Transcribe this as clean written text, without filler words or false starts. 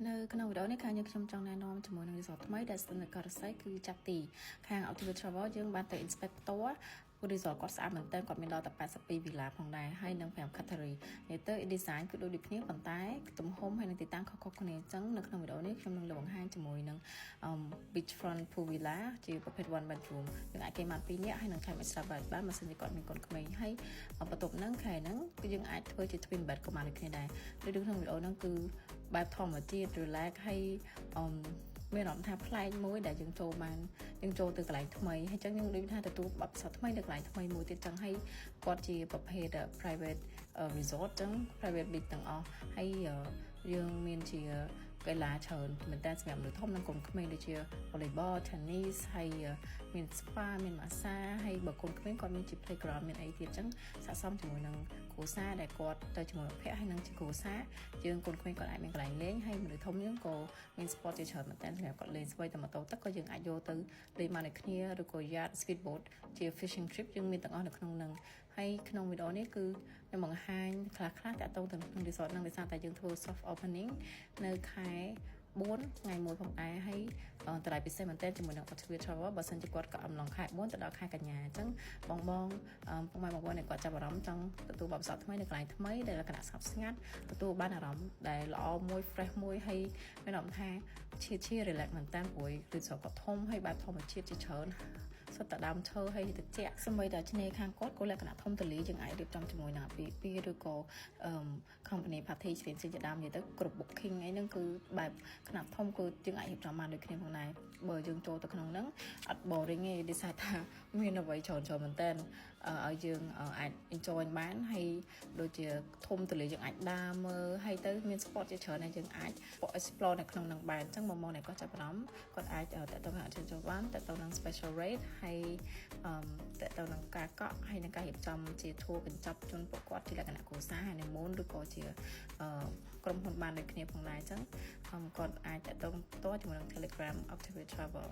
នៅក្នុងវីដេអូនេះខាងយើងខ្ញុំចង់ណែនាំជាមួយនឹង resort ថ្មីដែលស្ថិតនៅកោះរស័យគឺចាប់ទីខាង Activate Travel យើងបានទៅ inspect ផ្ទាល់ resort គាត់ស្អាតមែនទែនគាត់មានដល់តែ82 villa ផងដែរហើយនឹង5 category និយាយទៅ design គឺដូចគ្នាប៉ុន្តែទំហំហើយនឹងទីតាំងខុសៗគ្នាអញ្ចឹងនៅក្នុងវីដេអូនេះខ្ញុំនឹងលើកបង្ហាញជាមួយនឹង beachfront pool villa ជាប្រភេទ one bedroom យើងអាចគេមក2នាក់ហើយនឹងថែម extra bed បានបើសិនជាគាត់មានកូនក្មេងហើយបន្ទប់ហ្នឹងខែហ្នឹងគឺយើងអាចធ្វើជា twin bed ក៏បានដូចគ្នាដែរដូចក្នុងវីដេអូហ្នឹងគឺបែបធម្មជាតិ relax ហើយមានអារម្មណ៍ថាប្លែកមួយដែលយើងចូលបានយើងចូលទៅកន្លែងថ្មីហើយចឹងយើងដូចថាទទួលបទពិសោធន៍ថ្មីនៅកន្លែងថ្មីមួយទៀតចឹងហើយគាត់ជាប្រភេទ private resort ចឹង private beach ទាំងអស់ហើយយើងមានជាកីឡាច្រើនមែនតើសម្រាប់មនុស្សធំនិងកូនក្មេងដូចជា volleyball tennis ហើយមាន spa មាន massage ហើយបើកូនក្មេងគាត់មានជា playground មានអីទៀតចឹងស័ក្តិសមជាមួយនឹងគ្រួសារដែលគាត់ទៅជាមួយមិត្តភ័ក្តិហើយនឹងជាគ្រួសារយើងកូនក្មេងគាត់អាចមានកន្លែងលេងហើយមនុស្សធំយើងក៏មាន sport ជាច្រើនមែនតើសម្រាប់គាត់លេងស្វ័យតែម៉ូតូទឹកក៏យើងអាចយកទៅលេងបានដូចគ្នាឬក៏ yacht speedboat ជា fishing trip យើងមានទាំងអស់នៅក្នុងនឹងហើយក្នុងវីដេអូនេះគឺខ្ញុំបង្ហាញខ្លះៗតាក់ទងទៅនឹង resort នឹងដោយសារតែយើងធ្វើ soft opening នៅខែ4ថ្ងៃ1ផងដែរហើយតម្លៃពិសេសមែនទែនជាមួយនឹង Activate Travel បើសិនជាគាត់ក៏អំឡុងខែ4ទៅដល់ខែកញ្ញាអញ្ចឹងបងពុកម៉ែបងប្អូនដែលគាត់ចាប់អារម្មណ៍ចង់ទទួលបទពិសោធន៍ថ្មីនៅកន្លែងថ្មីដែលលក្ខណៈស្ងប់ស្ងាត់ទទួលបានអារម្មណ៍ដែលល្អមួយ fresh មួយហើយមានអារម្មណ៍ថាជា relax មែនតើព្រោះ resort គាត់ធំហើយបែបធម្មជាតិជាច្រើនសុទ្ធតែដើមឈើហើយត្រជាក់សម្បីតែឆ្នេរខាងគាត់ក៏លក្ខណៈធំទូលាយយើងអាចរៀបចំជាមួយនឹងអាពាហ៍ពិពាហ៍ឬក៏ company party ផ្សេងៗជាដើមនិយាយទៅគ្រប់ booking អីហ្នឹងគឺបែបខ្នាតធំគឺយើងអាចរៀបចំបានដូចគ្នាផងដែរបើយើងចូលទៅក្នុងហ្នឹងអត់ boring ទេដូចថាមានអ្វីច្រើនមែនតើឲ្យយើងអាច enjoy បានហើយដូចជាធំទូលាយយើងអាចដើរមើលហើយទៅមាន sport ជាច្រើនដែលយើងអាច explore នៅក្នុងហ្នឹងបានអញ្ចឹងមកដែលគាត់ចាប់អារម្មណ៍គាត់អាចតទៅនឹង attention បានតទៅនឹង special rate ហើយតទៅនឹងការកក់ហើយនឹងការរៀបចំជា tour កញ្ចប់ជូនពួកគាត់ជាលក្ខណៈគ្រួសារ honeymoon ឬក៏ជាក្រុមហ៊ុនបានដូចគ្នាផងដែរអញ្ចឹងគាត់អាចតទៅផ្ទាល់ជាមួយនឹង Telegram Activate Travel